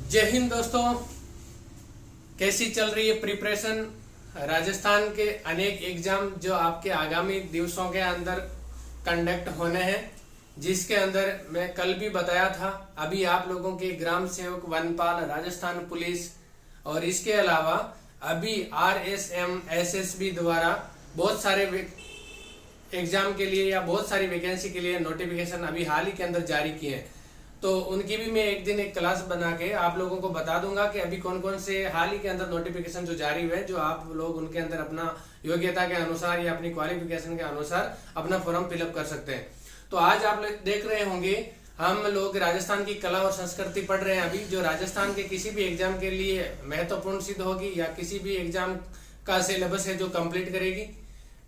जय हिंद दोस्तों, कैसी चल रही है प्रिपरेशन। राजस्थान के अनेक एग्जाम जो आपके आगामी दिवसों के अंदर कंडक्ट होने हैं, जिसके अंदर मैं कल भी बताया था, अभी आप लोगों के ग्राम सेवक, वनपाल, राजस्थान पुलिस और इसके अलावा अभी RSM SSB द्वारा बहुत सारे एग्जाम के लिए या बहुत सारी वैकेंसी के लिए नोटिफिकेशन अभी हाल ही के अंदर जारी किए हैं। तो उनकी भी मैं एक दिन एक क्लास बना के आप लोगों को बता दूंगा कि अभी कौन कौन से हाल ही के अंदर नोटिफिकेशन जो जारी हुए, जो आप लोग उनके अंदर अपना योग्यता के अनुसार या अपनी क्वालिफिकेशन के अनुसार अपना फॉर्म फिलअप कर सकते हैं। तो आज आप लोग देख रहे होंगे, हम लोग राजस्थान की कला और संस्कृति पढ़ रहे हैं अभी, जो राजस्थान के किसी भी एग्जाम के लिए महत्वपूर्ण सिद्ध होगी या किसी भी एग्जाम का सिलेबस है जो कंप्लीट करेगी।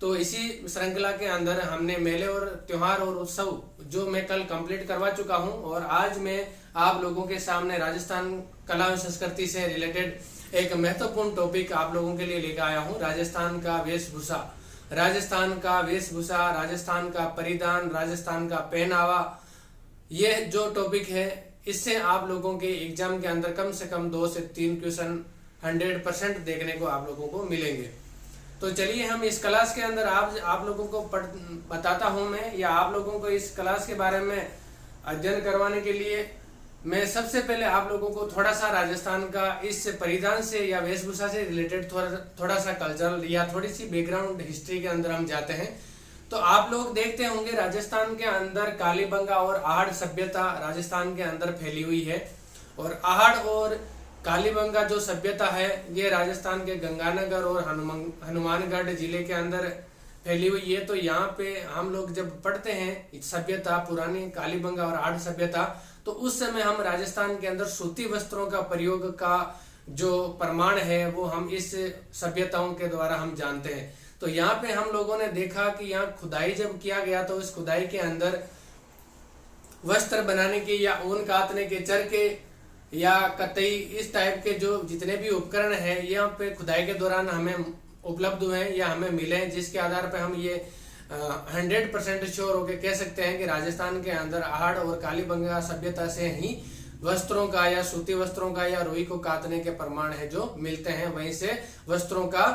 तो इसी श्रृंखला के अंदर हमने मेले और त्योहार और उत्सव जो मैं कल कंप्लीट करवा चुका हूं, और आज मैं आप लोगों के सामने राजस्थान कला और संस्कृति से रिलेटेड एक महत्वपूर्ण टॉपिक आप लोगों के लिए लेकर आया हूं। राजस्थान का वेशभूषा, राजस्थान का वेशभूषा, राजस्थान का परिधान, राजस्थान का पहनावा। ये जो टॉपिक है, इससे आप लोगों के एग्जाम के अंदर कम से कम 2 से 3 क्वेश्चन 100% देखने को आप लोगों को मिलेंगे। तो चलिए हम इस क्लास के अंदर आप लोगों को बताता हूं मैं, या आप लोगों को इस क्लास के बारे में अध्ययन करवाने के लिए मैं सबसे पहले आप लोगों को थोड़ा सा राजस्थान का इस परिधान से या वेशभूषा से रिलेटेड थोड़ा सा कल्चरल या थोड़ी सी बैकग्राउंड हिस्ट्री के अंदर हम जाते हैं। तो आप लोग देखते होंगे राजस्थान के अंदर कालीबंगा और आहड़ सभ्यता राजस्थान के अंदर फैली हुई है, और आहड़ और कालीबंगा जो सभ्यता है ये राजस्थान के गंगानगर और हनुमानगढ़ जिले के अंदर फैली हुई है। तो यहाँ पे हम लोग जब पढ़ते हैं सभ्यता, पुरानी कालीबंगा और आहड़ सभ्यता, तो उस समय हम राजस्थान के अंदर सूती वस्त्रों का प्रयोग का जो प्रमाण है वो हम इस सभ्यताओं के द्वारा हम जानते हैं। तो यहाँ पे हम लोगों ने देखा कि यहाँ खुदाई जब किया गया तो उस खुदाई के अंदर वस्त्र बनाने के या ऊन काटने के चरखे या कतई इस टाइप के जो जितने भी उपकरण हैं यहाँ पे खुदाई के दौरान हमें उपलब्ध हुए हैं या हमें मिले हैं, जिसके आधार पर हम ये 100% श्योर होकर कह सकते हैं कि राजस्थान के अंदर आहड़ और कालीबंगा सभ्यता से ही वस्त्रों का या सूती वस्त्रों का या रुई को काटने के प्रमाण है जो मिलते हैं। वहीं से वस्त्रों का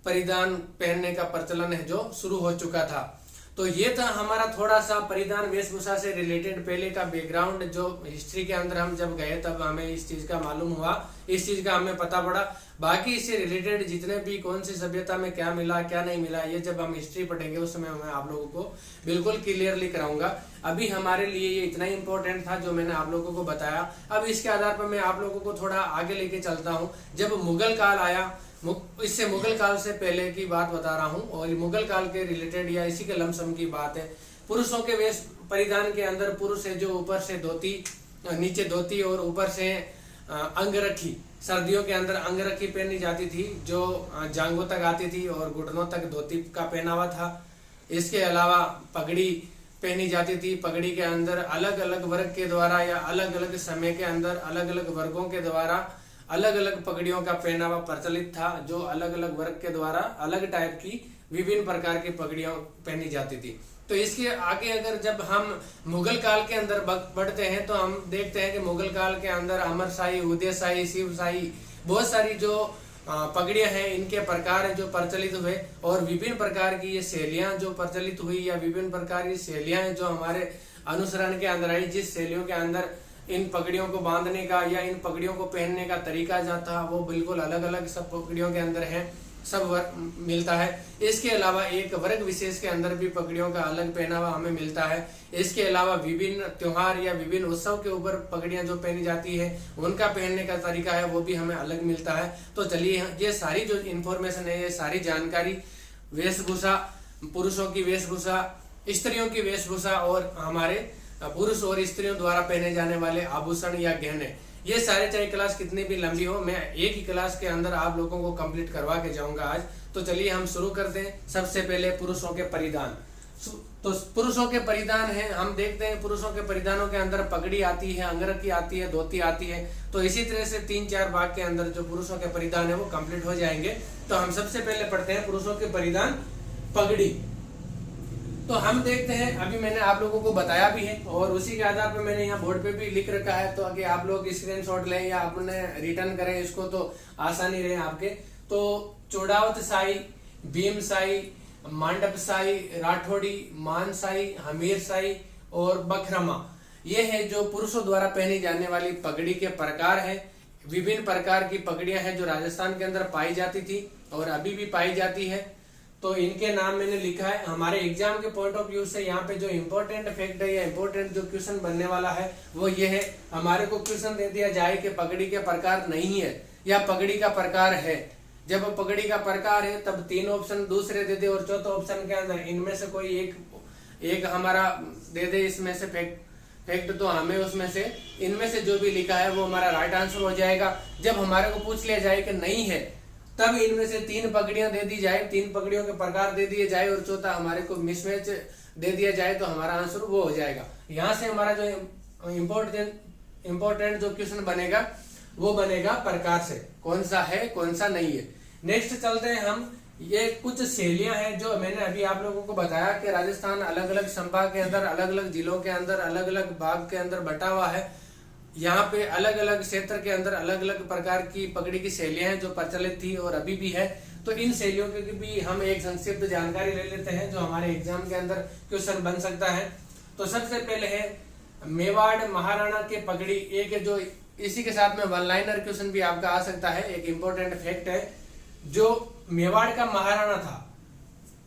परिधान पहनने का प्रचलन है जो शुरू हो चुका था। तो ये था हमारा थोड़ा सा परिधान वेशभूषा से रिलेटेड पहले का बैकग्राउंड, जो हिस्ट्री के अंदर हम जब गए तब हमें इस चीज का मालूम हुआ, इस चीज का हमें पता पड़ा। बाकी इससे रिलेटेड जितने भी कौन सी सभ्यता में क्या मिला क्या नहीं मिला, ये जब हम हिस्ट्री पढ़ेंगे उस समय मैं आप लोगों को बिल्कुल क्लियरली कराऊंगा। अभी हमारे लिए ये इतना इंपॉर्टेंट था जो मैंने आप लोगों को बताया। अब इसके आधार पर मैं आप लोगों को थोड़ा आगे लेके चलता हूँ। जब मुगल काल आया, इससे मुगल काल से पहले की बात बता रहा हूं, और मुगल काल के रिलेटेड या इसी के लमसम की बात है। पुरुषों के वेश परिधान के अंदर पुरुष है जो ऊपर से धोती, नीचे धोती और ऊपर से अंगरखी, सर्दियों के अंदर अंगरखी पहनी जाती थी जो जांघों तक आती थी और घुटनों तक धोती का पहनावा था। इसके अलावा पगड़ी पहनी जाती थी। पगड़ी के अंदर अलग अलग वर्ग के द्वारा या अलग अलग समय के अंदर अलग अलग वर्गों के द्वारा अलग अलग पगड़ियों का पहनावा प्रचलित था, जो अलग अलग वर्ग के द्वारा अलग टाइप की विभिन्न प्रकार की पगड़ियां पहनी जाती थी। तो इसके आगे अगर जब हम मुगल काल के अंदर बढ़ते हैं तो हम देखते हैं कि मुगल काल के अंदर अमरशाही, उदयशाही, शिवशाही, बहुत सारी जो पगड़ियां हैं इनके प्रकार जो प्रचलित हुए, और विभिन्न प्रकार की ये शैलियां जो प्रचलित हुई या विभिन्न प्रकार की शैलियां जो हमारे अनुसरण के अंदर आई, जिस शैलियों के अंदर इन पगड़ियों को बांधने का या इन पगड़ियों को पहनने का तरीका जो था वो बिल्कुल अलग अलग सब पगड़ियों के अंदर है, सब मिलता है। इसके अलावा एक वर्ग विशेष के अंदर भी पगड़ियों का अलग पहनावा हमें मिलता है। इसके अलावा विभिन्न त्योहार या विभिन्न उत्सव के ऊपर पगड़ियां जो पहनी जाती है उनका पहनने का तरीका है वो भी हमें अलग मिलता है। तो चलिए ये सारी जो इन्फॉर्मेशन है, ये सारी जानकारी, वेशभूषा, पुरुषों की वेशभूषा, स्त्रियों की वेशभूषा और हमारे पुरुष और स्त्रियों द्वारा पहने जाने वाले आभूषण या गहने, ये सारे चाहे क्लास कितनी भी लंबी हो, मैं एक ही क्लास के अंदर आप लोगों को कंप्लीट करवा के जाऊंगा आज। तो चलिए हम शुरू करते हैं। सबसे पहले पुरुषों के परिधान। तो पुरुषों के परिधान है, हम देखते हैं पुरुषों के परिधानों के अंदर पगड़ी आती है, अंगरखी आती है, धोती आती है। तो इसी तरह से 3-4 भाग के अंदर जो पुरुषों के परिधान है वो कंप्लीट हो जाएंगे। तो हम सबसे पहले पढ़ते हैं पुरुषों के परिधान, पगड़ी। तो हम देखते हैं, अभी मैंने आप लोगों को बताया भी है और उसी के आधार पर मैंने यहाँ बोर्ड पे भी लिख रखा है, तो अगर आप लोग स्क्रीनशॉट लें या अपने रिटर्न करें इसको तो आसानी रहे आपके। तो चौड़ावत साई, भीम साई, मांडप साई, राठौड़ी, मान साई, हमीर साई और बखरमा, ये है जो पुरुषों द्वारा पहनी जाने वाली पगड़ी के प्रकार है। विभिन्न प्रकार की पगड़ियां हैं जो राजस्थान के अंदर पाई जाती थी और अभी भी पाई जाती है। तो इनके नाम मैंने लिखा है। हमारे एग्जाम के पॉइंट ऑफ व्यू से यहाँ पे जो इम्पोर्टेंट फैक्ट है या इम्पोर्टेंट जो क्वेश्चन बनने वाला है वो ये है, हमारे को क्वेश्चन दे दिया जाए कि पगड़ी के प्रकार नहीं है या पगड़ी का प्रकार है। जब पगड़ी का प्रकार है तब 3 ऑप्शन दूसरे दे दे और चौथा ऑप्शन के अंदर इनमें से कोई एक हमारा दे दे इसमें से फैक्ट, तो हमें उसमें से इनमें से जो भी लिखा है वो हमारा राइट आंसर हो जाएगा। जब हमारे को पूछ लिया जाए कि नहीं है तब इनमें से 3 पगड़ियां दे दी जाए, 3 पगड़ियों के प्रकार दे दिए जाए और चौथा हमारे को मिसमैच दे दिया जाए तो हमारा आंसर वो हो जाएगा। यहाँ से हमारा जो इम्पोर्टेंट जो क्वेश्चन बनेगा वो बनेगा प्रकार से, कौन सा है कौन सा नहीं है। नेक्स्ट चलते हैं हम, ये कुछ शैलियां हैं जो मैंने अभी आप लोगों को बताया कि राजस्थान अलग अलग संभाग के अंदर, अलग अलग जिलों के अंदर, अलग अलग भाग के अंदर बटा हुआ है। यहाँ पे अलग अलग क्षेत्र के अंदर अलग अलग प्रकार की पगड़ी की शैलियां हैं जो प्रचलित थी और अभी भी है। तो इन शैलियों की भी हम एक संक्षिप्त जानकारी ले लेते हैं जो हमारे एग्जाम के अंदर क्वेश्चन बन सकता है। तो सबसे पहले है मेवाड़ महाराणा के पगड़ी, एक है जो इसी के साथ में वन लाइनर क्वेश्चन भी आपका आ सकता है। एक इंपॉर्टेंट फैक्ट है, जो मेवाड़ का महाराणा था,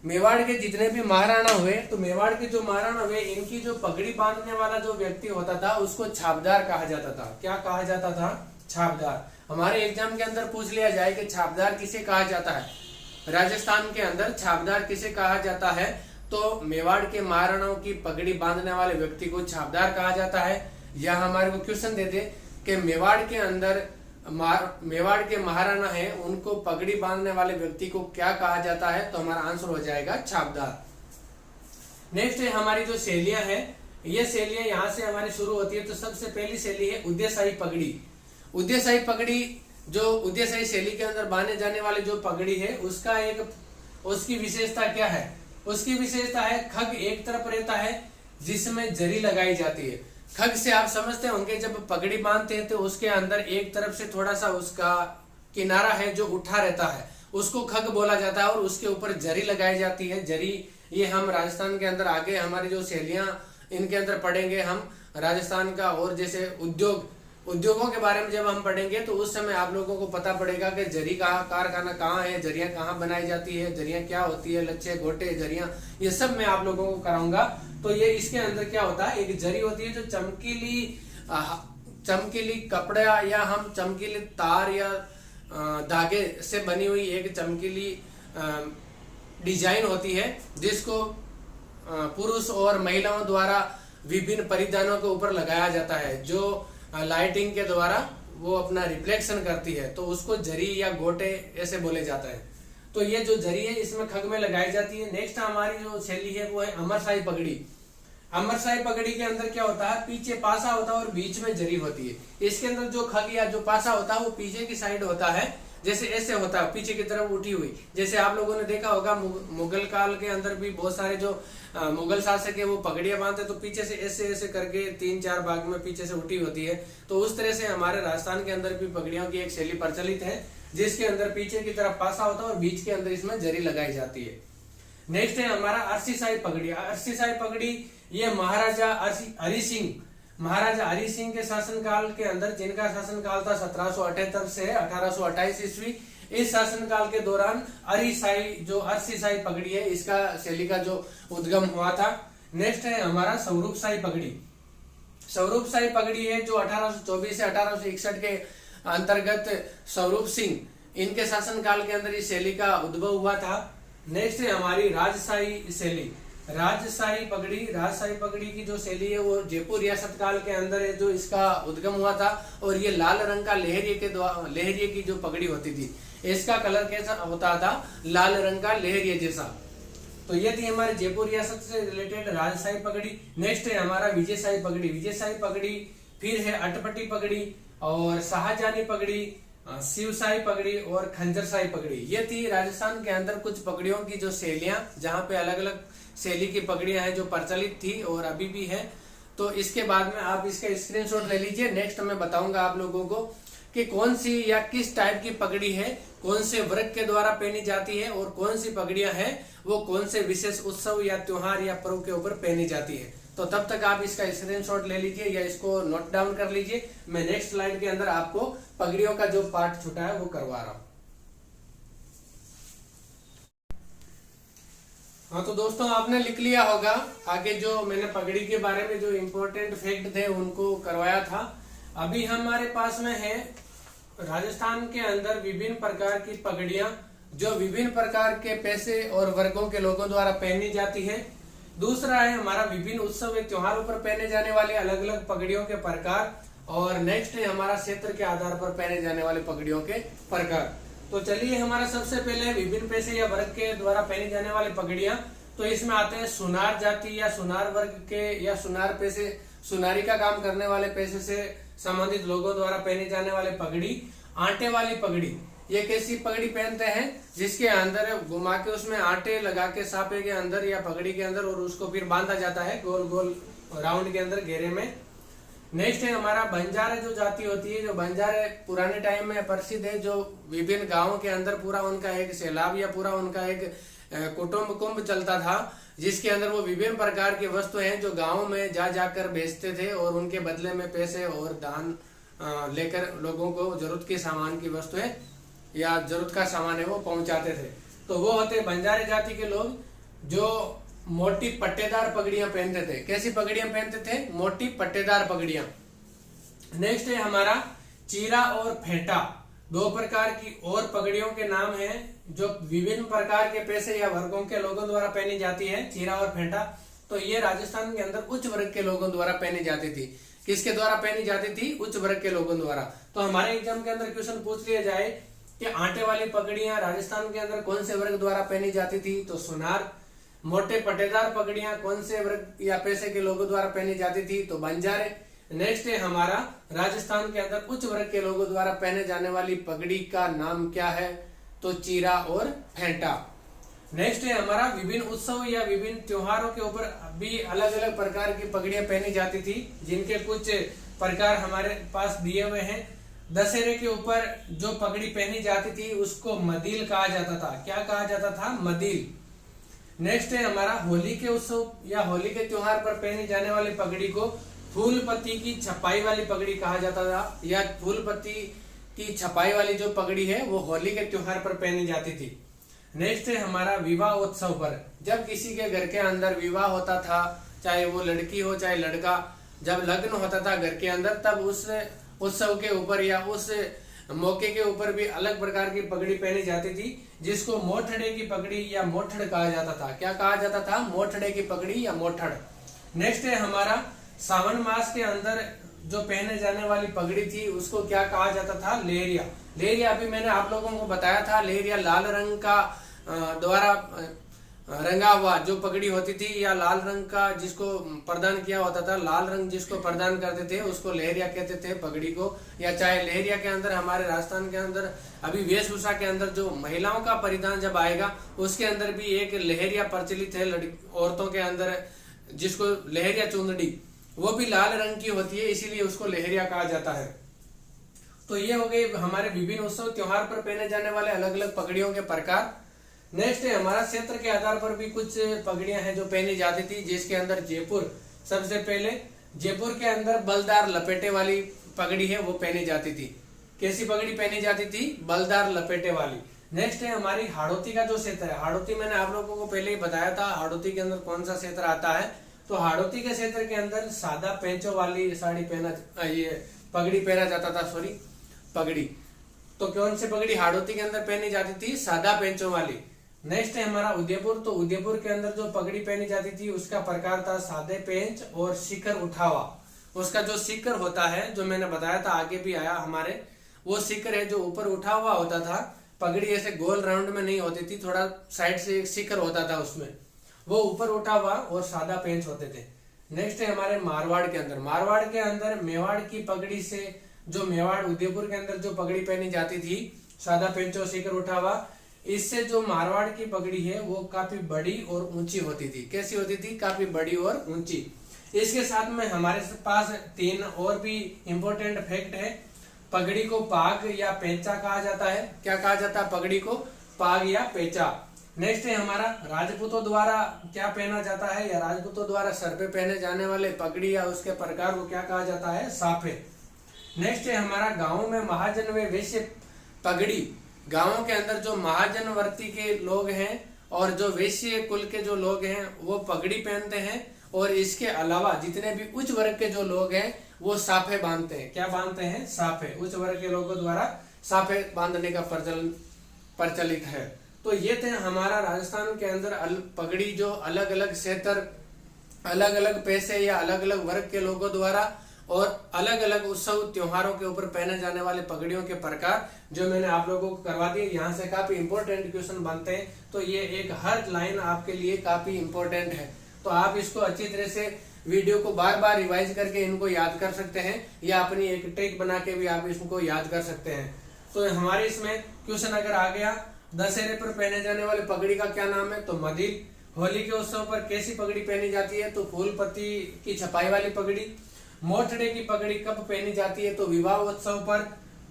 मेवाड़ के जितने भी महाराणा हुए, तो मेवाड़ के जो महाराणा हुए इनकी जो पगड़ी बांधने वाला जो व्यक्ति होता था उसको छापदार कहा जाता था। क्या कहा जाता था? छापदार। हमारे एग्जाम के अंदर पूछ लिया जाए कि छापदार किसे कहा जाता है, राजस्थान के अंदर छापदार किसे कहा जाता है, तो मेवाड़ के महाराणाओं की पगड़ी बांधने वाले व्यक्ति को छापदार कहा जाता है। या हमारे को क्वेश्चन दे दे कि मेवाड़ के अंदर मेवाड़ के महाराणा है उनको पगड़ी बांधने वाले व्यक्ति को क्या कहा जाता है, तो हमारा आंसर हो जाएगा छापदार। नेक्स्ट है हमारी जो शैलियां हैं, ये शैलियां यहाँ से हमारी शुरू होती है। तो सबसे पहली शैली है उद्यशाही पगड़ी। उद्यशाही पगड़ी, जो उद्यशाही शैली के अंदर बांधे जाने वाली जो पगड़ी है उसकी विशेषता क्या है? उसकी विशेषता है खग एक तरफ रहता है जिसमें जरी लगाई जाती है। खग से आप समझते होंगे जब पगड़ी बांधते हैं तो उसके अंदर एक तरफ से थोड़ा सा उसका किनारा है जो उठा रहता है, उसको खग बोला जाता है और उसके ऊपर जरी लगाई जाती है। जरी, ये हम राजस्थान के अंदर आगे हमारी जो शैलियां इनके अंदर पढ़ेंगे हम राजस्थान का, और जैसे उद्योगों के बारे में जब हम पढ़ेंगे तो उस समय आप लोगों को पता पड़ेगा कि जरी का कारखाना कहाँ है, जरियां कहाँ बनाई जाती है, जरियां क्या होती है, लच्छे गोटे जरियां, ये सब मैं आप लोगों को कराऊंगा। तो ये इसके अंदर क्या होता है, एक जरी होती है जो चमकीली कपड़ा या हम चमकीली तार या धागे से बनी हुई एक चमकीली डिजाइन होती है जिसको पुरुष और महिलाओं द्वारा विभिन्न परिधानों के ऊपर लगाया जाता है, जो लाइटिंग के द्वारा वो अपना रिफ्लेक्शन करती है, तो उसको जरी या गोटे ऐसे बोले जाता है। तो ये जो जरी है इसमें खग में लगाई जाती है। नेक्स्ट हमारी जो शैली है वो है अमरशाही पगड़ी। अमरशाही पगड़ी के अंदर क्या होता है, पीछे पासा होता है और बीच में जरी होती है। इसके अंदर जो खग या जो पासा होता है वो पीछे की साइड होता है, जैसे ऐसे होता है पीछे की तरफ उठी हुई। जैसे आप लोगों ने देखा होगा मुगल काल के अंदर भी बहुत सारे जो मुगल शासक है वो पगड़ियां बांधते तो पीछे से ऐसे ऐसे करके 3-4 भाग में पीछे से उठी होती है। तो उस तरह से हमारे राजस्थान के अंदर भी पगड़ियों की एक शैली प्रचलित है जिसके अंदर पीछे की तरफ पासा होता है और बीच के अंदर इसमें जरी लगाई जाती है। नेक्स्ट है हमारा अरसीशाही पगड़ी। अरसीशाही पगड़ी ये महाराजा हरि सिंह के शासनकाल के अंदर, जिनका शासनकाल था 1778 से 1828 ईस्वी, इस शासनकाल के दौरान अरसीशाही पगड़ी है, इसका शैली का जो उद्गम हुआ था। नेक्स्ट है हमारा स्वरूपशाही पगड़ी। स्वरूपशाही पगड़ी है जो 1824 से 1861 के अंतर्गत स्वरूप सिंह इनके शासनकाल के अंदर इस शैली का उद्भव हुआ था। नेक्स्ट है हमारी राजशाही शैली। राजशाही पगड़ी की जो शैली है वो जयपुर रियासत काल के अंदर है जो इसका उद्गम हुआ था, और ये लाल रंग का लहरिये की जो पगड़ी होती थी, इसका कलर कैसा होता था, लाल रंग का लहरिये जैसा। तो ये थी हमारे जयपुर रियासत से रिलेटेड राजशाही पगड़ी। नेक्स्ट है हमारा विजयशाही पगड़ी। विजयशाही पगड़ी फिर है अटपटी पगड़ी और शाहजहानी पगड़ी, शिवशाही पगड़ी और खंजरशाही पगड़ी। ये थी राजस्थान के अंदर कुछ पगड़ियों की जो शैलियां, जहाँ पे अलग अलग शैली की पगड़ियां हैं जो प्रचलित थी और अभी भी है। तो इसके बाद में आप इसका स्क्रीनशॉट ले लीजिए। नेक्स्ट मैं बताऊंगा आप लोगों को कि कौन सी या किस टाइप की पगड़ी है, कौन से वर्ग के द्वारा पहनी जाती है और कौन सी पगड़ियां हैं वो कौन से विशेष उत्सव या त्योहार या पर्व के ऊपर पहनी जाती है। तो तब तक आप इसका स्क्रीनशॉट ले लीजिए या इसको नोट डाउन कर लीजिए। मैं नेक्स्ट स्लाइड के अंदर आपको पगड़ियों का जो पार्ट छूटा है वो करवा रहा हूं। हाँ तो दोस्तों आपने लिख लिया होगा, आगे जो मैंने पगड़ी के बारे में जो इम्पोर्टेंट फैक्ट थे उनको करवाया था। अभी हमारे पास में है राजस्थान के अंदर विभिन्न प्रकार की पगड़ियां जो विभिन्न प्रकार के पैसे और वर्गों के लोगों द्वारा पहनी जाती है। दूसरा है हमारा विभिन्न उत्सव या त्योहारों पर पहने जाने वाले अलग अलग पगड़ियों के प्रकार। और नेक्स्ट है हमारा क्षेत्र के आधार पर पहने जाने वाले पगड़ियों के प्रकार। तो चलिए हमारा सबसे पहले विभिन्न पैसे या वर्ग के द्वारा पहनी जाने वाली पगड़ियां। तो इसमें आते हैं सुनार जाति या सुनार वर्ग के या सुनार पैसे, सुनारी का काम करने वाले पैसे से संबंधित लोगों द्वारा पहनी जाने वाली पगड़ी। आटे वाली पगड़ी, ये कैसी पगड़ी पहनते हैं जिसके अंदर घुमा के उसमें आटे लगा के सापे के अंदर या पगड़ी के अंदर और उसको फिर बांधा जाता है गोल गोल राउंड के अंदर घेरे में। नेक्स्ट है हमारा बंजारे जो जाति होती है, जो बंजारे पुराने टाइम में प्रसिद्ध है, जो विभिन्न गांवों के अंदर पूरा उनका एक सैलाब या पूरा उनका एक कुटुंब चलता था, जिसके अंदर वो विभिन्न प्रकार की वस्तु हैं जो गांव में जा जाकर बेचते थे और उनके बदले में पैसे और दान लेकर लोगों को जरूरत के सामान की वस्तुएं या जरूरत का सामान है वो पहुंचाते थे। तो वो होते बंजारे जाति के लोग जो मोटी पट्टेदार पगड़ियां पहनते थे। कैसी पगड़ियां पहनते थे? मोटी पट्टेदार पगड़ियां। नेक्स्ट है हमारा चीरा और फेंटा, दो प्रकार की और पगड़ियों के नाम हैं जो विभिन्न प्रकार के पैसे या वर्गों के लोगों द्वारा पहनी जाती है। चीरा और फेंटा, तो ये राजस्थान के अंदर उच्च वर्ग के लोगों द्वारा पहनी जाती थी। किसके द्वारा पहनी जाती थी? उच्च वर्ग के लोगों द्वारा। तो हमारे एग्जाम के अंदर क्वेश्चन पूछ लिया जाए कि आटे वाली पगड़ियां राजस्थान के अंदर कौन से वर्ग द्वारा पहनी जाती थी, तो सुनार। मोटे पट्टेदार पगड़ियां कौन से वर्ग या पैसे के लोगों द्वारा पहनी जाती थी, तो बंजारे। नेक्स्ट है हमारा राजस्थान के अंदर उच्च वर्ग के लोगों द्वारा पहने जाने वाली पगड़ी का नाम क्या है, तो चीरा और फेंटा। नेक्स्ट है हमारा विभिन्न उत्सव या विभिन्न त्योहारों के ऊपर भी अलग अलग प्रकार की पगड़ियां पहनी जाती थी, जिनके कुछ प्रकार हमारे पास दिए हुए हैं। दशहरे के ऊपर जो पगड़ी पहनी जाती थी उसको मदील कहा जाता था। क्या कहा जाता था? मदील। नेक्स्ट है हमारा होली के उत्सव या होली के त्योहार पर पहनी जाने वाली पगड़ी को फूल पत्ती की छपाई वाली पगड़ी कहा जाता था, या फूल पत्ती की छपाई वाली जो पगड़ी है वो होली के त्योहार पर पहनी जाती थी। नेक्स्ट है हमारा विवाह उत्सव पर, जब किसी के घर के अंदर विवाह होता था, चाहे वो लड़की हो चाहे लड़का, जब लग्न होता था घर के अंदर, तब उस उत्सव के ऊपर या उस मौके के ऊपर भी अलग प्रकार की पगड़ी पहनी जाती थी, जिसको मोठड़े की पगड़ी या मोठड़ कहा जाता था। क्या कहा जाता था? मोठड़े की पगड़ी या मोठड़। नेक्स्ट है हमारा सावन मास के अंदर जो पहने जाने वाली पगड़ी थी उसको क्या कहा जाता था? लेरिया। लेरिया अभी मैंने आप लोगों को बताया था, लेरिया लाल रंग का द्वारा रंगा हुआ जो पगड़ी होती थी, या लाल रंग का जिसको प्रदान किया होता था, लाल रंग जिसको प्रदान करते थे उसको लहरिया कहते थे पगड़ी को। या चाहे लहरिया के अंदर हमारे राजस्थान के अंदर अभी वेशभूषा के अंदर जो महिलाओं का परिधान जब आएगा उसके अंदर भी एक लहरिया प्रचलित है औरतों के अंदर, जिसको लहरिया चुंदड़ी, वो भी लाल रंग की होती है, इसीलिए उसको लहरिया कहा जाता है। तो ये हो गए हमारे विभिन्न उत्सव त्योहार पर पहने जाने वाले अलग अलग पगड़ियों के प्रकार। नेक्स्ट है हमारा क्षेत्र के आधार पर भी कुछ पगड़ियां हैं जो पहनी जाती थी, जिसके अंदर जयपुर सबसे पहले। जयपुर के अंदर बलदार लपेटे वाली पगड़ी है वो पहनी जाती थी। कैसी पगड़ी पहनी जाती थी? बलदार लपेटे वाली। नेक्स्ट है हमारी हाड़ौती का जो क्षेत्र है। हाड़ौती मैंने आप लोगों को पहले ही बताया था हाड़ौती के अंदर कौन सा क्षेत्र आता है। तो हाड़ौती के क्षेत्र के अंदर सादा पेंचों वाली साड़ी पहना, ये पगड़ी पहना जाता था, सॉरी पगड़ी। तो कौन सी पगड़ी हाड़ौती के अंदर पहनी जाती थी? सादा पेंचों वाली। नेक्स्ट है हमारा उदयपुर। तो उदयपुर के अंदर जो पगड़ी पहनी जाती थी उसका प्रकार था सादे पेंच और शिखर उठावा। उसका जो शिखर होता है, जो मैंने बताया था आगे भी आया हमारे, वो शिखर है जो ऊपर उठा हुआ होता था। पगड़ी ऐसे गोल राउंड में नहीं होती थी, थोड़ा साइड से एक शिखर होता था उसमें, वो ऊपर उठा हुआ और सादा पेंच होते थे। नेक्स्ट है हमारे मारवाड़ के अंदर। मारवाड़ के अंदर मेवाड़ की पगड़ी से, जो मेवाड़ उदयपुर के अंदर जो पगड़ी पहनी जाती थी, सादा पेंच और शिखर उठा हुआ, इससे जो मारवाड़ की पगड़ी है वो काफी बड़ी और ऊंची होती थी। कैसी होती थी? काफी बड़ी और ऊंची। इसके साथ में हमारे पास 3 और भी इंपॉर्टेंट फैक्ट है। पगड़ी को पाग या पेंचा कहा जाता है। क्या कहा जाता है? पगड़ी को पाग या पेंचा। नेक्स्ट है हमारा राजपूतों द्वारा क्या पहना जाता है, या राजपूतों द्वारा सर पे पहने जाने वाले पगड़ी या उसके प्रकार को क्या कहा जाता है? साफे। नेक्स्ट है हमारा गाँव में महाजन व वैश्य पगड़ी। गाँव के अंदर जो महाजन वर्ती के लोग हैं और जो वैश्य कुल के जो लोग हैं वो पगड़ी पहनते हैं, और इसके अलावा जितने भी उच्च वर्ग के जो लोग हैं वो साफे बांधते हैं। क्या बांधते हैं? साफे। उच्च वर्ग के लोगों द्वारा साफे बांधने का प्रचलित है। तो ये थे हमारा राजस्थान के अंदर पगड़ी जो अलग अलग क्षेत्र, अलग अलग पैसे या अलग अलग वर्ग के लोगों द्वारा और अलग अलग उत्सव त्योहारों के ऊपर पहने जाने वाले पगड़ियों के प्रकार जो मैंने आप लोगों को करवा दिए। यहाँ से काफी इंपॉर्टेंट क्वेश्चन बनते हैं, तो ये एक हर लाइन आपके लिए काफी इंपॉर्टेंट है। तो आप इसको अच्छी तरह से वीडियो को बार बार रिवाइज करके इनको याद कर सकते हैं, या अपनी एक ट्रिक बना के भी आप इसको याद कर सकते हैं। तो हमारे इसमें क्वेश्चन अगर आ गया, दशहरे पर पहने जाने वाले पगड़ी का क्या नाम है? तो मदिल। होली के उत्सव पर कैसी पगड़ी पहनी जाती है? तो फूल पत्ती की छपाई वाली पगड़ी। मोठड़े की पगड़ी कब पहनी जाती है? तो विवाह उत्सव पर।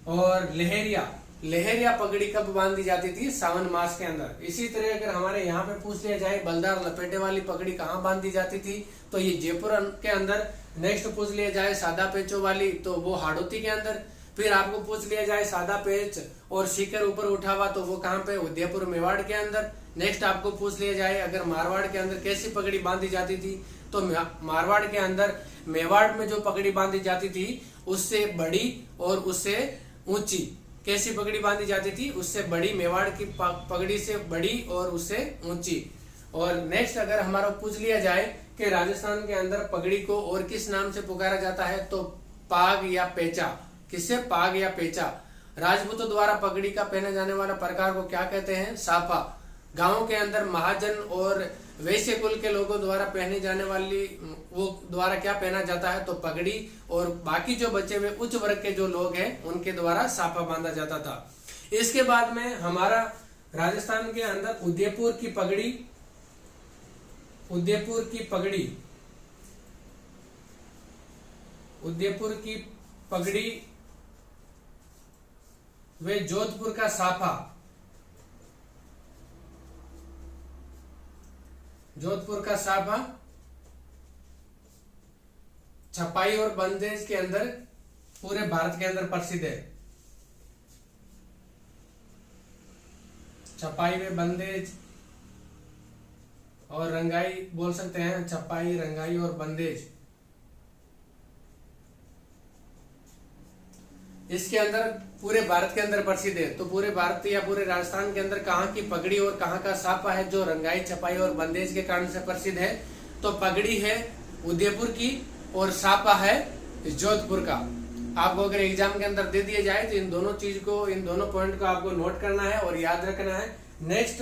और लहरिया पगड़ी कब बांधी जाती थी? सावन मास के अंदर। इसी तरह अगर हमारे यहाँ पे पूछ लिया जाए बलदार लपेटे वाली पगड़ी कहाँ बांधी जाती थी? तो ये जयपुर के अंदर। नेक्स्ट पूछ लिया जाए सादा पेचों वाली, तो वो हाड़ौती के अंदर। फिर आपको पूछ लिया जाए सादा पेच और सीकर ऊपर उठा हुआ, तो वो कहाँ पे? उदयपुर मेवाड़ के अंदर। नेक्स्ट आपको पूछ लिया जाए अगर मारवाड़ के अंदर कैसी पगड़ी बांधी जाती थी, तो मारवाड़ के अंदर मेवाड़ में जो पगड़ी बांधी जाती थी उससे बड़ी और उससे ऊंची। कैसी पगड़ी बांधी जाती थी? उससे बड़ी। मेवाड़ की पगड़ी से बड़ी और उससे ऊंची। और नेक्स्ट अगर हमारा पूछ लिया जाए कि राजस्थान के अंदर पगड़ी को और किस नाम से पुकारा जाता है, तो पाग या पेचा। किससे? पाग या पेचा। राजपूतों द्वारा पगड़ी का पहने जाने वाला प्रकार को क्या कहते हैं? साफा। गांव के अंदर महाजन और वैश्य कुल के लोगों द्वारा पहने जाने वाली वो द्वारा क्या पहना जाता है? तो पगड़ी। और बाकी जो बचे हुए उच्च वर्ग के जो लोग हैं उनके द्वारा साफा बांधा जाता था। इसके बाद में हमारा राजस्थान के अंदर उदयपुर की पगड़ी वे जोधपुर का साफा। जोधपुर का साफा छपाई और बंदेज के अंदर पूरे भारत के अंदर प्रसिद्ध है। छपाई में बंदेज और रंगाई बोल सकते हैं। छपाई, रंगाई और बंदेज इसके अंदर पूरे भारत के अंदर प्रसिद्ध है। तो पूरे भारत या पूरे राजस्थान के अंदर कहाँ की पगड़ी और कहाँ का साफा है जो रंगाई, छपाई और बंदेज के कारण से प्रसिद्ध है? तो पगड़ी है उदयपुर की और साफा है जोधपुर का। आपको अगर एग्जाम के अंदर दे दिया जाए तो इन दोनों पॉइंट को आपको नोट करना है और याद रखना है। नेक्स्ट,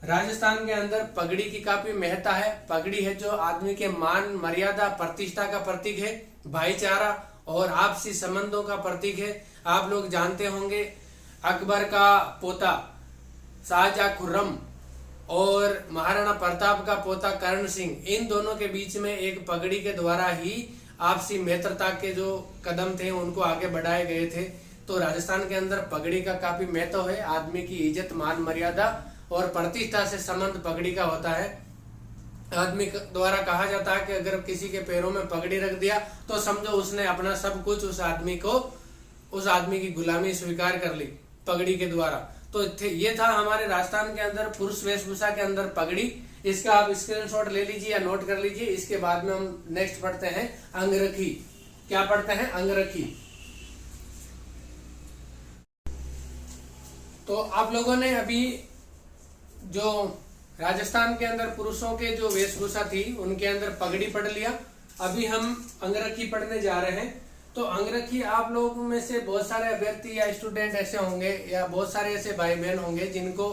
राजस्थान के अंदर पगड़ी की काफी महत्ता है। पगड़ी है जो आदमी के मान, मर्यादा, प्रतिष्ठा का प्रतीक है, भाईचारा और आपसी संबंधों का प्रतीक है। आप लोग जानते होंगे अकबर का पोता शाहजहां खुर्रम और महाराणा प्रताप का पोता कर्ण सिंह, इन दोनों के बीच में एक पगड़ी के द्वारा ही आपसी मित्रता के जो कदम थे उनको आगे बढ़ाए गए थे। तो राजस्थान के अंदर पगड़ी का काफी महत्व है। आदमी की इज्जत, मान, मर्यादा और प्रतिष्ठा से संबंध पगड़ी का होता है। आदमी द्वारा कहा जाता है कि अगर किसी के पैरों में पगड़ी रख दिया तो समझो उसने अपना सब कुछ उस आदमी की गुलामी स्वीकार कर ली पगड़ी के द्वारा। तो ये था हमारे राजस्थान के अंदर पुरुष वेशभूषा के अंदर पगड़ी। इसका आप स्क्रीनशॉट ले लीजिए या नोट कर लीजिए। इसके बाद में हम नेक्स्ट पढ़ते हैं अंगरखी। क्या पढ़ते हैं? अंगरखी। तो आप लोगों ने अभी जो राजस्थान के अंदर पुरुषों के जो वेशभूषा थी उनके अंदर पगड़ी पढ़ लिया। अभी हम अंगरखी पढ़ने जा रहे हैं। तो अंगरखी आप लोगों में से बहुत सारे अभ्यर्थी या स्टूडेंट ऐसे होंगे या बहुत सारे ऐसे भाई बहन होंगे जिनको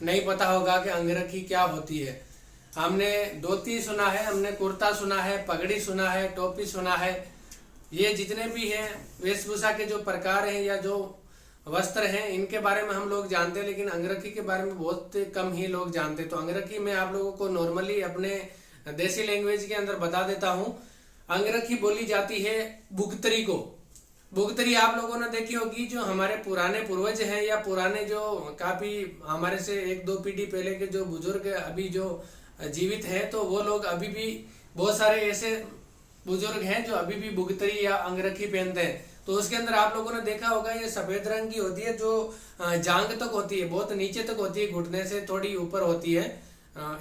नहीं पता होगा कि अंगरखी क्या होती है। हमने धोती सुना है, हमने कुर्ता सुना है, पगड़ी सुना है, टोपी सुना है। ये जितने भी हैं वेशभूषा के जो प्रकार हैं या जो वस्त्र हैं, इनके बारे में हम लोग जानते हैं, लेकिन अंगरखी के बारे में बहुत कम ही लोग जानते हैं। तो अंगरखी मैं आप लोगों को नॉर्मली अपने देसी लैंग्वेज के अंदर बता देता हूं। अंगरखी बोली जाती है बुगतरी को। बुगतरी आप लोगों ने देखी होगी, जो हमारे पुराने पूर्वज हैं या पुराने जो काफी हमारे से 1-2 पीढ़ी पहले के जो बुजुर्ग अभी जो जीवित हैं, तो वो लोग अभी भी बहुत सारे ऐसे बुजुर्ग हैं जो अभी भी बुगतरी या अंगरखी पहनते हैं। तो उसके अंदर आप लोगों ने देखा होगा, ये सफेद रंग की होती है, जो जांग तक होती है, बहुत नीचे तक होती है, घुटने से थोड़ी ऊपर होती है,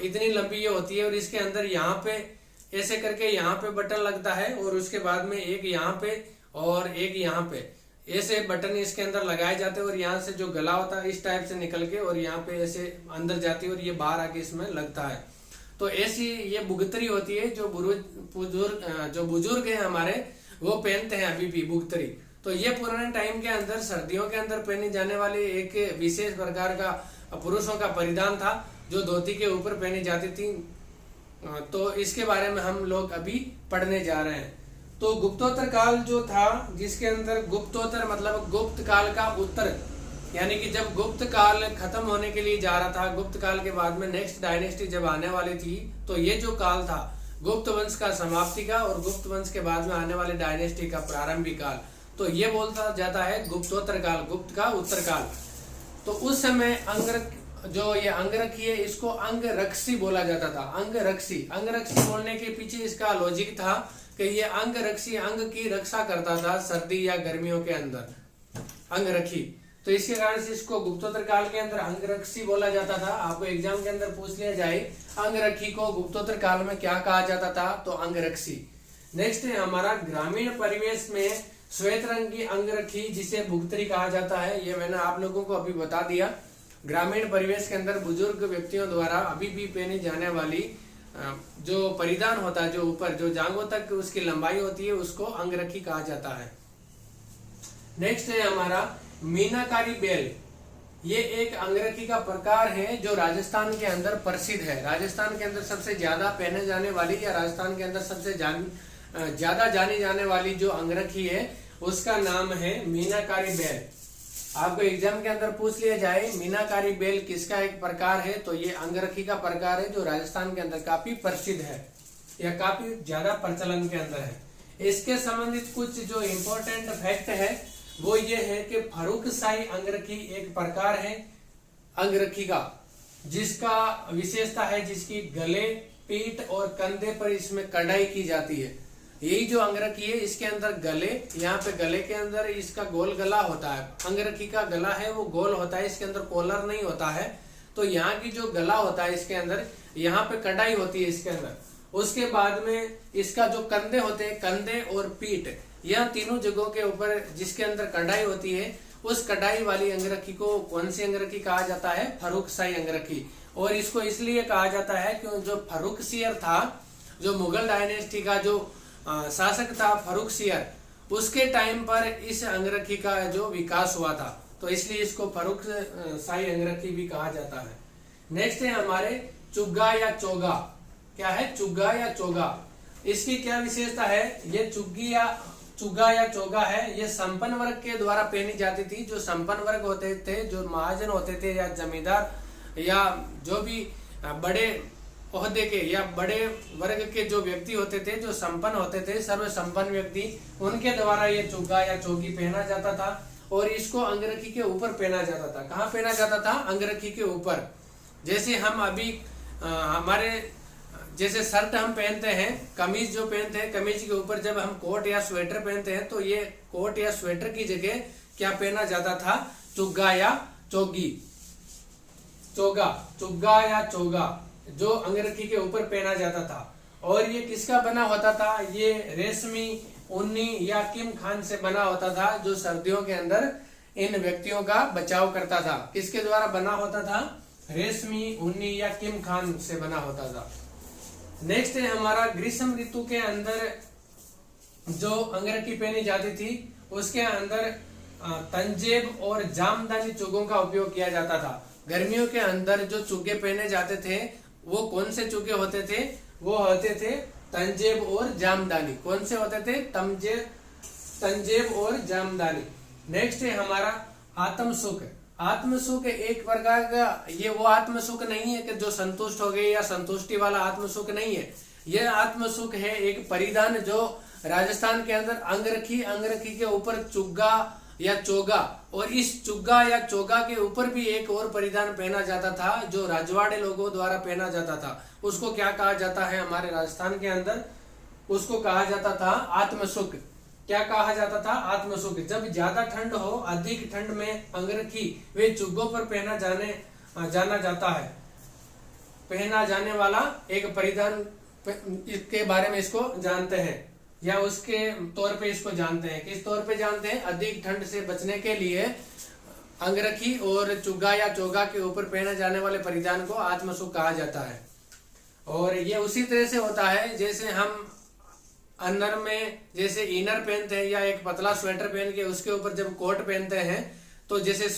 इतनी लंबी ये होती है। और इसके अंदर यहाँ पे ऐसे करके यहाँ पे बटन लगता है, और उसके बाद में एक यहाँ पे और एक यहाँ पे ऐसे बटन इसके अंदर लगाए जाते हैं, और यहाँ से जो गला होता है इस टाइप से निकल के और यहाँ पे ऐसे अंदर जाती है और ये बाहर आके इसमें लगता है। तो ऐसी ये बुगतरी होती है, जो बुजुर्ग हैं हमारे वो पहनते हैं अभी भी बुगतरी। तो ये पुराने टाइम के अंदर सर्दियों के अंदर पहनी जाने वाली एक विशेष प्रकार का पुरुषों का परिधान था, जो धोती के ऊपर पहनी जाती थी। तो इसके बारे में हम लोग अभी पढ़ने जा रहे हैं। तो गुप्तोत्तर काल जो था, जिसके अंदर गुप्तोत्तर मतलब गुप्त काल का उत्तर, यानी कि जब गुप्त काल खत्म होने के लिए जा रहा था, गुप्त काल के बाद में नेक्स्ट डायनेस्टी जब आने वाली थी, तो ये जो काल था गुप्त वंश का समाप्ति का और गुप्त वंश के बाद में आने वाले डायनेस्टी का प्रारंभिक काल, तो ये बोलता जाता है गुप्तोत्तर काल, गुप्त का उत्तर काल। तो उस समय जो ये अंगरखी है, इसको अंगरक्षी बोला जाता था। अंगरक्षी बोलने के पीछे इसका लॉजिक था कि ये अंगरक्षी अंग की रक्षा करता था सर्दी या गर्मियों के अंदर, अंगरखी। तो इसके कारण से इसको गुप्तोत्तर काल के अंदर अंगरक्षी बोला जाता था। आपको एग्जाम के अंदर पूछ लिया जाए अंगरखी को गुप्तोत्तर काल में क्या कहा जाता था, तो अंगरक्षी। नेक्स्ट है हमारा ग्रामीण परिवेश में श्वेत रंग की अंगरखी, जिसे बुगतरी कहा जाता है। ये मैंने आप लोगों को अभी बता दिया। ग्रामीण परिवेश के अंदर बुजुर्ग व्यक्तियों द्वारा अभी भी पहनी जाने वाली जो परिधान होता है, जो ऊपर जो जांघों तक उसकी लंबाई होती है, उसको अंगरखी कहा जाता है। नेक्स्ट है हमारा मीनाकारी बेल। ये एक अंगरखी का प्रकार है जो राजस्थान के अंदर प्रसिद्ध है। राजस्थान के अंदर सबसे ज्यादा पहने जाने वाली या राजस्थान के अंदर सबसे ज्यादा जानी जाने वाली जो अंगरखी है, उसका नाम है मीनाकारी बेल। आपको एग्जाम के अंदर पूछ लिया जाए मीनाकारी बेल किसका एक प्रकार है, तो ये अंगरखी का प्रकार है, जो राजस्थान के अंदर काफी प्रसिद्ध है या काफी ज्यादा प्रचलन के अंदर है। इसके संबंधित कुछ जो इम्पोर्टेंट फैक्ट है वो ये है कि फर्रुखशाही अंगरखी एक प्रकार है अंगरखी का, जिसका विशेषता है जिसकी गले, पीठ और कंधे पर इसमें कढ़ाई की जाती है। यही जो अंगरखी है, इसके अंदर गले, यहाँ पे गले के अंदर इसका गोल गला होता है। अंगरखी का गला है वो गोल होता है, इसके अंदर कॉलर नहीं होता है। तो यहाँ की जो गला होता है इसके अंदर, यहाँ पे कढ़ाई होती है इसके अंदर। उसके बाद में इसका जो कंधे होते हैं, कंधे और पीठ, यह तीनों जगहों के ऊपर जिसके अंदर कढ़ाई होती है, उस कढ़ाई वाली अंगरखी को कौन सी अंगरखी कहा जाता है, फर्रुखशाही अंगरखी। और इसको इसलिए कहा जाता है क्यों, जो फर्रुखसियर था, जो मुगल डायनेस्टी का जो शासक था फर्रुखसियर, उसके टाइम पर इस अंगरखी का जो विकास हुआ था, तो इसलिए इसको फर्रुखशाही अंगरखी भी कहा जाता है। नेक्स्ट है हमारे चुग्गा या चोगा। क्या है चुग्गा या चोगा? इसकी क्या विशेषता है? ये चुग्गा या चोगा है, ये संपन्न वर्ग के द्वारा पहनी जाती थी। जो संपन्न वर्ग होते थे, जो महाजन होते थे या जमींदार या जो भी बड़े ओहदे के या बड़े वर्ग के जो व्यक्ति होते थे, जो संपन्न होते थे, सर्व संपन्न व्यक्ति, उनके द्वारा ये चुग्गा या चोगी पहना जाता था। और इसको अंगरखी के ऊपर पहना जाता था। कहाँ पहना जाता था? अंगरखी के ऊपर। जैसे हम अभी हमारे जैसे शर्ट हम पहनते हैं, कमीज जो पहनते हैं, कमीज के ऊपर जब हम कोट या स्वेटर पहनते हैं, तो ये कोट या स्वेटर की जगह क्या पहना जाता था? चुग्गा या चोगी। चुग्गा या चोगा जो अंगरखी के ऊपर पहना जाता था। और ये किसका बना होता था? ये रेशमी, ऊनी या किम खान से बना होता था, जो सर्दियों के अंदर इन व्यक्तियों का बचाव करता था। किसके द्वारा बना होता था? रेशमी, ऊनी या किम खान से बना होता था। नेक्स्ट है हमारा ग्रीष्म ऋतु के अंदर जो अंगरखी पहनी जाती थी, उसके अंदर तंजेब और जामदानी चुगों का उपयोग किया जाता था। गर्मियों के अंदर जो चुगे पहने जाते थे, वो कौन से चुगे होते थे? वो होते थे तंजेब और जामदानी। कौन से होते थे? तंजेब और जामदानी। नेक्स्ट है हमारा आत्म सुख, आत्म सुख एक प्रकार का, ये वो आत्म सुख नहीं है कि जो संतुष्ट हो गए या संतुष्टि वाला आत्म सुख नहीं है। यह आत्म सुख है एक परिधान जो राजस्थान के अंदर अंगरखी, अंगरखी के ऊपर चुग्गा या चोगा, और इस चुग्गा या चोगा के ऊपर भी एक और परिधान पहना जाता था जो राजवाड़े लोगों द्वारा पहना जाता था। उसको क्या कहा जाता है हमारे राजस्थान के अंदर? उसको कहा जाता था आत्म सुख। क्या कहा जाता था? आत्म सुख। जब ज्यादा ठंड हो, अधिक ठंड में अंगरखी वे चुग्गों पर जाना जाता है, पहना जाने वाला एक परिधान, इसके बारे में इसको जानते हैं या उसके तौर पे इसको जानते हैं। किस तौर पे जानते हैं? अधिक ठंड से बचने के लिए अंगरखी और चुग्गा या चोगा के ऊपर पहने जाने वाले परिधान को आत्म सुख कहा जाता है। और ये उसी तरह से होता है जैसे हम अंदर में जैसे इनर पहनते हैं या एक पतला स्वेटर पहन के उसके ऊपर जब कोट पहनते हैं, तो जैसे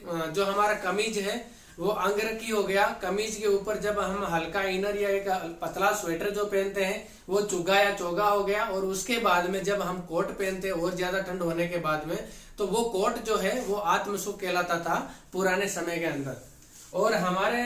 जो हमारा कमीज है वो अंगरखी हो गया, कमीज के ऊपर जब हम हल्का इनर या एक पतला स्वेटर जो पहनते हैं वो चुग्गा या चोगा हो गया, और उसके बाद में जब हम कोट पहनते हैं और ज्यादा ठंड होने के बाद में, तो वो कोट जो है वो आत्मसुख कहलाता था पुराने समय के अंदर। और हमारे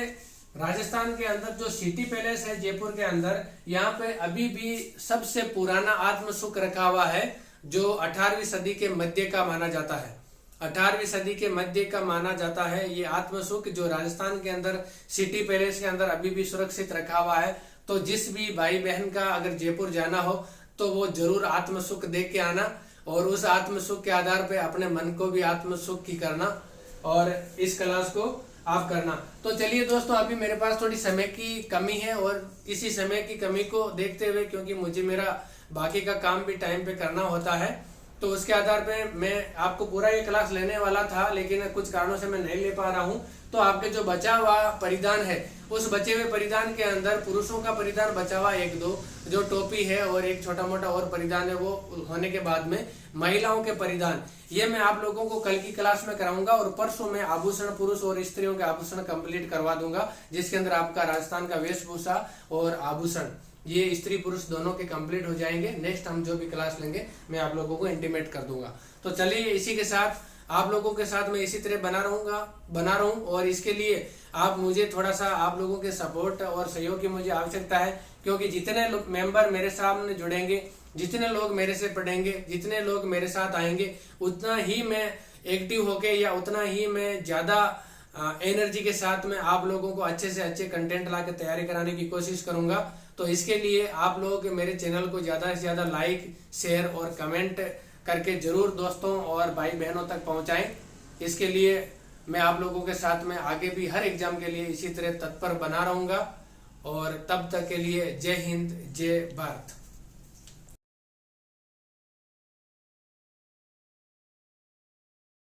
राजस्थान के अंदर जो सिटी पैलेस है जयपुर के अंदर, यहाँ पे अभी भी सबसे पुराना आत्मसुख रखा हुआ है जो 18वीं सदी के मध्य का माना जाता है। 18वीं सदी के मध्य का माना जाता है ये आत्मसुख, जो राजस्थान के अंदर सिटी पैलेस के अंदर अभी भी सुरक्षित रखा हुआ है। तो जिस भी भाई बहन का अगर जयपुर जाना हो तो वो जरूर आत्मसुख देख के आना, और उस आत्मसुख के आधार पे अपने मन को भी आत्मसुख की करना और इस क्लास को आप करना। तो चलिए दोस्तों, अभी मेरे पास थोड़ी समय की कमी है, और इसी समय की कमी को देखते हुए, क्योंकि मुझे मेरा बाकी का काम भी टाइम पे करना होता है, तो उसके आधार पे मैं आपको पूरा ये क्लास लेने वाला था, लेकिन कुछ कारणों से मैं नहीं ले पा रहा हूँ। तो आपके जो बचा हुआ परिधान है, उस बचे हुए परिधान के अंदर पुरुषों का परिधान बचा हुआ 1-2 जो टोपी है, और एक छोटा मोटा और परिधान है, वो होने के बाद में महिलाओं के परिधान, ये मैं आप लोगों को कल की क्लास में कराऊंगा। और परसों मैं आभूषण पुरुष और स्त्रियों के आभूषण कंप्लीट करवा दूंगा, जिसके अंदर आपका राजस्थान का वेशभूषा और आभूषण ये स्त्री पुरुष दोनों के कंप्लीट हो जाएंगे। नेक्स्ट हम जो भी क्लास लेंगे मैं आप लोगों को इंटीमेट कर दूंगा। तो चलिए, इसी के साथ आप लोगों के साथ मैं इसी तरह बना रहूं, और इसके लिए आप मुझे थोड़ा सा आप लोगों के सपोर्ट और सहयोग की मुझे आवश्यकता है, क्योंकि जितने मेंबर मेरे सामने जुड़ेंगे, जितने लोग मेरे से पढ़ेंगे, जितने लोग मेरे साथ आएंगे, उतना ही मैं एक्टिव होके या उतना ही मैं ज्यादा एनर्जी के साथ में आप लोगों को अच्छे से अच्छे कंटेंट ला के तैयारी कराने की कोशिश करूंगा। तो इसके लिए आप लोग मेरे चैनल को ज्यादा से ज्यादा लाइक, शेयर और कमेंट करके जरूर दोस्तों और भाई बहनों तक पहुंचाएं। इसके लिए मैं आप लोगों के साथ में आगे भी हर एग्जाम के लिए इसी तरह तत्पर बना रहूंगा। और तब तक के लिए जय हिंद, जय भारत।